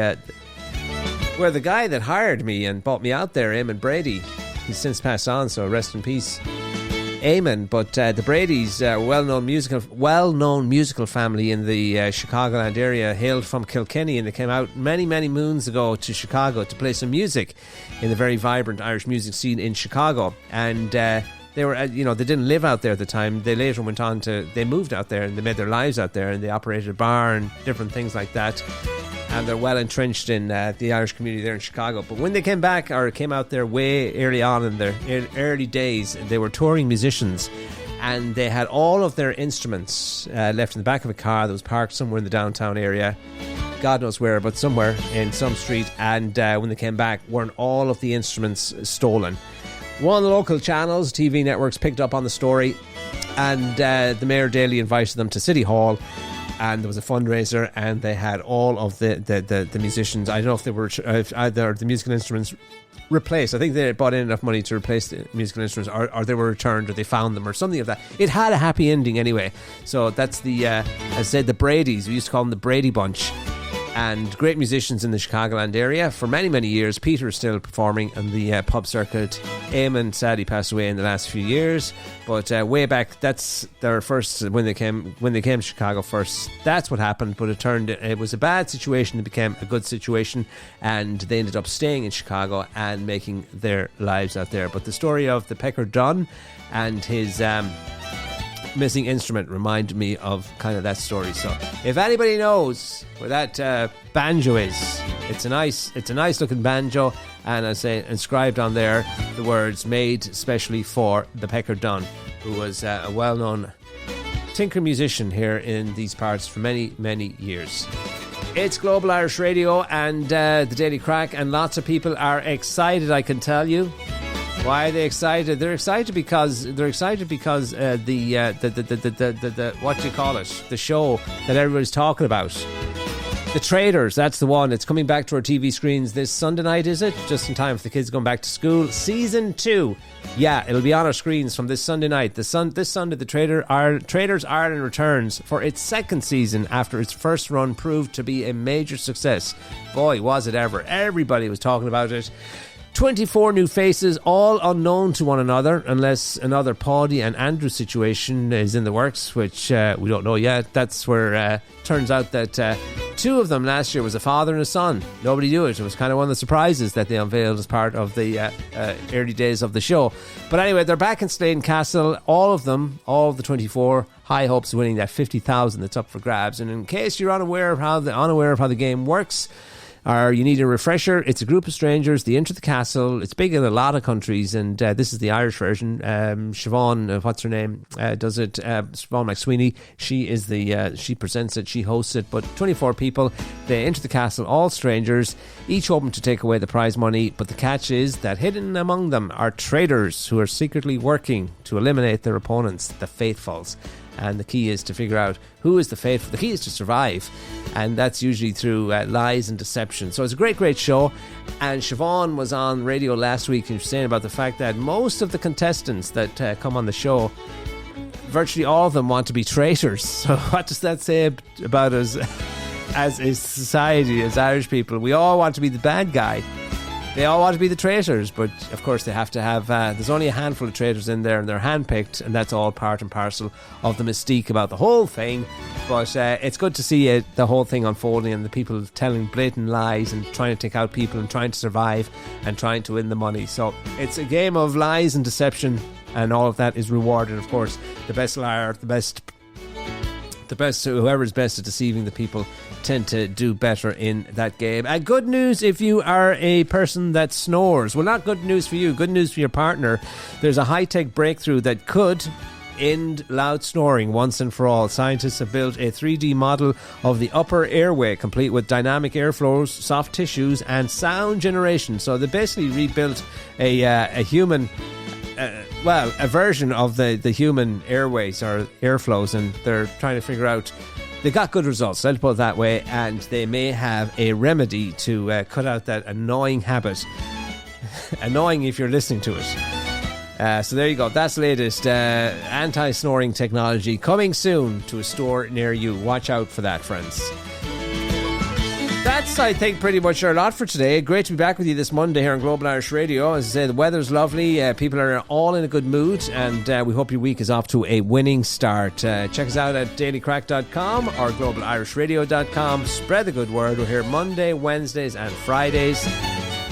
guy that hired me and brought me out there, Eamon Brady, he's since passed on, so rest in peace, Eamon. But the Brady's well-known musical family in the Chicagoland area, hailed from Kilkenny, and they came out many, many moons ago to Chicago to play some music in the very vibrant Irish music scene in Chicago. And they were, they didn't live out there at the time. They later went on they moved out there and they made their lives out there, and they operated a bar and different things like that. And they're well entrenched in the Irish community there in Chicago. But when they came out there way early on in their early days, they were touring musicians, and they had all of their instruments left in the back of a car that was parked somewhere in the downtown area. God knows where, but somewhere in some street. And when they came back, weren't all of the instruments stolen? One of the local channels, TV networks, picked up on the story, and the Mayor Daly invited them to City Hall. And there was a fundraiser, and they had all of the musicians. I don't know if they were either the musical instruments replaced. I think they bought in enough money to replace the musical instruments, or they were returned, or they found them, or something of that. It had a happy ending anyway. So that's the, as I said, the Bradys. We used to call them the Brady Bunch. And great musicians in the Chicagoland area for many, many years. Peter is still performing on the pub circuit. Eamon sadly passed away in the last few years, but way back, that's their first, when they came to Chicago first, that's what happened. But it was a bad situation, it became a good situation, and they ended up staying in Chicago and making their lives out there. But the story of the Pecker Dunn and his missing instrument reminded me of kind of that story. So if anybody knows where that banjo is, it's a nice looking banjo, and I say inscribed on there the words "made specially for the Pecker Dunn," who was a well-known tinker musician here in these parts for many, many years. It's Global Irish Radio and the Daily Crack, and lots of people are excited, I can tell you. Why are they excited? They're excited because the what do you call it? The show that everybody's talking about. The Traitors, that's the one. It's coming back to our TV screens this Sunday night, is it? Just in time for the kids going back to school. Season 2. Yeah, it'll be on our screens from this Sunday night. This Sunday, the Traitors Ireland returns for its second season after its first run proved to be a major success. Boy, was it ever. Everybody was talking about it. 24 new faces, all unknown to one another, unless another Paddy and Andrew situation is in the works, which we don't know yet. That's where turns out that two of them last year was a father and a son. Nobody knew it. It was kind of one of the surprises that they unveiled as part of the early days of the show. But anyway, they're back in Slane Castle, all of them, all of the 24. High hopes of winning that 50,000 that's up for grabs. And in case you're unaware of how the game works, or you need a refresher, it's a group of strangers, they enter the castle. It's big in a lot of countries, and this is the Irish version. Siobhan, what's her name, does it. Siobhan McSweeney, she presents it, she hosts it. But 24 people, they enter the castle, all strangers, each hoping to take away the prize money. But the catch is that hidden among them are traitors who are secretly working to eliminate their opponents, the Faithfuls. And the key is to figure out who is the faithful. The key is to survive, and that's usually through lies and deception. So it's a great, great show. And Siobhan was on radio last week and she was saying about the fact that most of the contestants that come on the show, virtually all of them want to be traitors. So what does that say about us as a society, as Irish people? We all want to be the bad guy. they all want to be the traitors, but of course they have to have, there's only a handful of traitors in there and they're handpicked, and that's all part and parcel of the mystique about the whole thing. But it's good to see the whole thing unfolding and the people telling blatant lies and trying to take out people and trying to survive and trying to win the money. So it's a game of lies and deception, and all of that is rewarded. Of course, the best liar, the best, whoever is best at deceiving the people tend to do better in that game. And good news if you are a person that snores. Well, not good news for you, good news for your partner. There's a high-tech breakthrough that could end loud snoring once and for all. Scientists have built a 3D model of the upper airway, complete with dynamic airflows, soft tissues and sound generation. So they basically rebuilt a human a version of the human airways or airflows, and they're trying to figure out, they got good results, let's put it that way, and they may have a remedy to cut out that annoying habit. Annoying if you're listening to it. So there you go, that's the latest anti-snoring technology coming soon to a store near you. Watch out for that, friends. That's, I think, pretty much our lot for today. Great to be back with you this Monday here on Global Irish Radio. As I say, the weather's lovely, people are all in a good mood, and we hope your week is off to a winning start. Check us out at dailycrack.com or globalirishradio.com. Spread the good word. We're here Monday, Wednesdays and Fridays.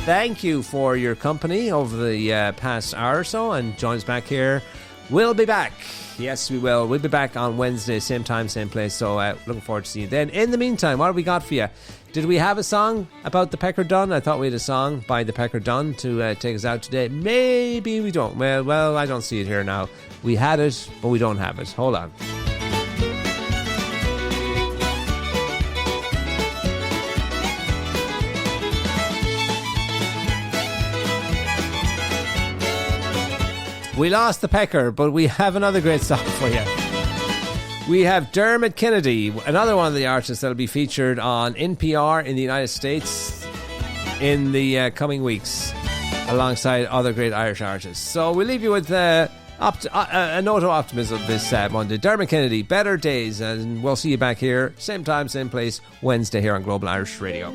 Thank you for your company over the past hour or so, and join us back here. We'll be back. Yes, we will. We'll be back on Wednesday, same time, same place. So looking forward to seeing you then. In the meantime, what have we got for you? Did we have a song about the Pecker Dun? I thought we had a song by the Pecker Dun to take us out today. Maybe we don't. Well, I don't see it here now. We had it, but we don't have it. Hold on. We lost the Pecker, but we have another great song for you. We have Dermot Kennedy, another one of the artists that will be featured on NPR in the United States in the coming weeks, alongside other great Irish artists. So we'll leave you with a note of optimism this Monday. Dermot Kennedy, Better Days, and we'll see you back here, same time, same place, Wednesday here on Global Irish Radio.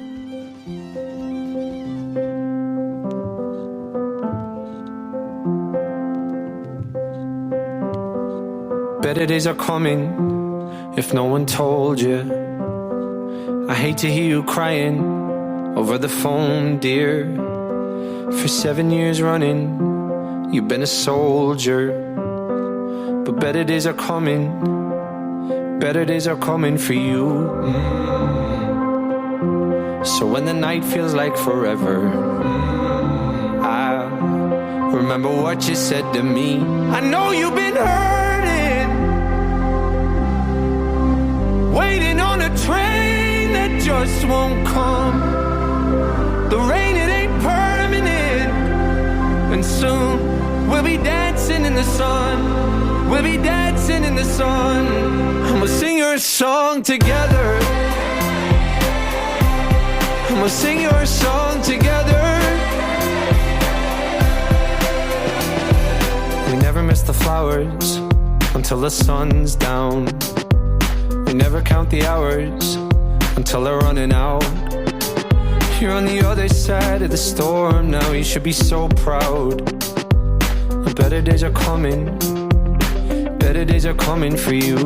Better days are coming, if no one told you. I hate to hear you crying over the phone, dear. For 7 years running, you've been a soldier. But better days are coming, better days are coming for you. So when the night feels like forever, I'll remember what you said to me. I know you've been hurting, waiting on a train that just won't come. The rain, it ain't permanent, and soon we'll be dancing in the sun. We'll be dancing in the sun, and we'll sing your song together. And we'll sing your song together. We never miss the flowers until the sun's down. We never count the hours until they're running out. You're on the other side of the storm now. You should be so proud. Better days are coming, better days are coming for you.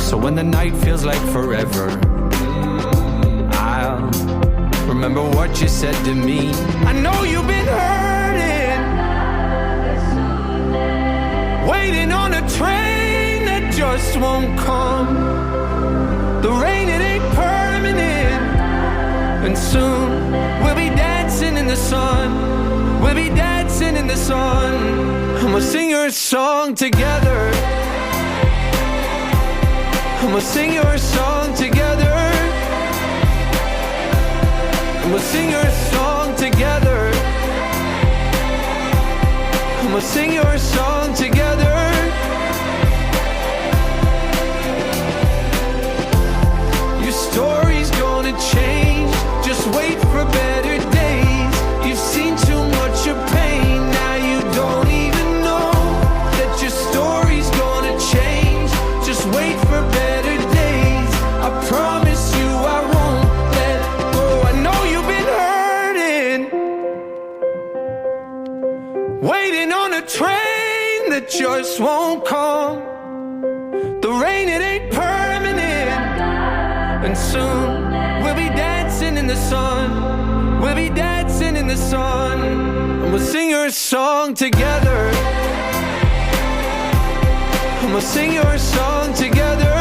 So when the night feels like forever, I'll remember what you said to me. I know you've been hurting, waiting on a train that just won't come. The rain, it ain't permanent, and soon we'll be dancing in the sun. We'll be dancing in the sun, and we'll sing your song together. And we'll sing your song together. And we'll sing your song together. And we'll sing your song together. Your story's gonna change. Just wait for better days. You've seen too much of pain. Now you don't even know that your story's gonna change. Just wait for better days. I promise you I won't let go. I know you've been waiting on a train that just won't come. The rain, it ain't permanent, and soon we'll be dancing in the sun. We'll be dancing in the sun, and we'll sing your song together. And we'll sing your song together.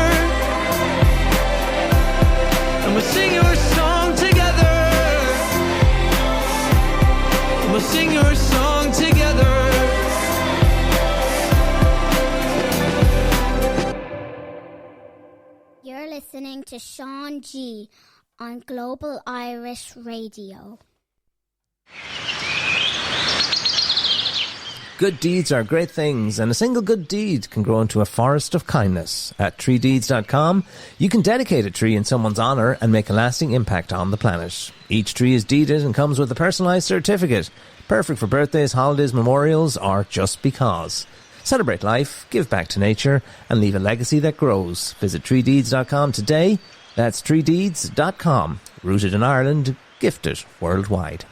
And we'll sing your song together. And we'll sing your song together. You're listening to Sean G on Global Irish Radio. Good deeds are great things, and a single good deed can grow into a forest of kindness. At treedeeds.com, you can dedicate a tree in someone's honour and make a lasting impact on the planet. Each tree is deeded and comes with a personalised certificate, perfect for birthdays, holidays, memorials, or just because. Celebrate life, give back to nature, and leave a legacy that grows. Visit treedeeds.com today. That's treedeeds.com. Rooted in Ireland, gifted worldwide.